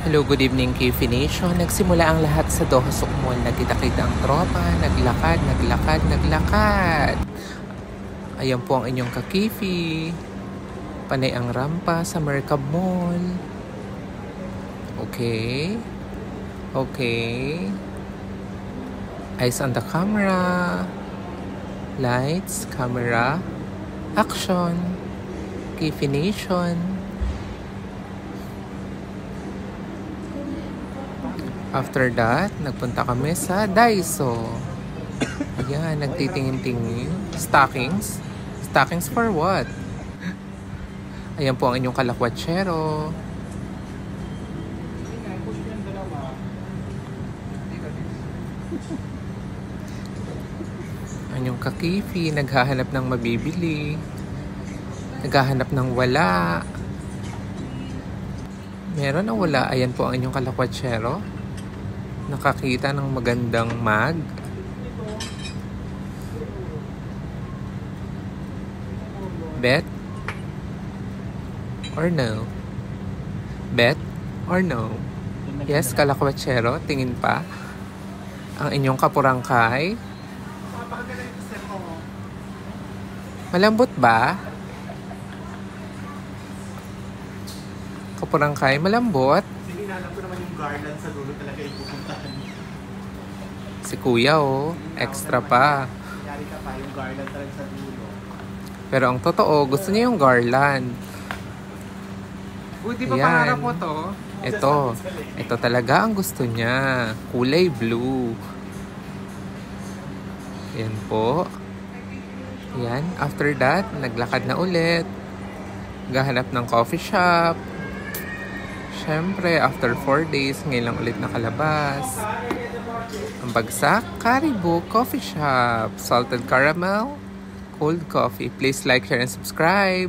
Hello, good evening Kifi Nation. Nagsimula ang lahat sa Doha Suk Mall. Nagkita-kita ang tropa, naglakad. Ayan po ang inyong kakifi. Panay ang rampa sa Mercab Mall. Okay. Eyes on the camera. Lights, camera, action. Kifi Nation. After that, nagpunta kami sa Daiso. Ayan, nagtitingin-tingin. Stockings. Stockings for what? Ayan po ang inyong kalakwatsero. Ang inyong kakifi, naghahanap ng mabibili. Naghahanap ng wala. Meron o wala? Ayan po ang inyong kalakwatsero. Nakakita ng magandang mag. Bet or no? Bet or no? Yes, kalakwatsero, tingin pa. Ang inyong kapurangkay. Malambot ba? Kapurangkay, malambot? Sige, alam ko naman yung garland sa dulo talaga yung pupuntahan. Si kuya extra pa. Yari ka pa, yung garland talaga sa dulo. Pero ang totoo, gusto niya yung garland. Uy, di ba Yan. pangarap mo to? Ito talaga ang gusto niya. Kulay blue. Yan po. Yan. After that, naglakad na ulit. Gahanap ng coffee shop. Siyempre, after 4 days, ngayon lang ulit nakalabas. Ang bagsak, Caribou Coffee Shop. Salted caramel, cold coffee. Please like, share, and subscribe.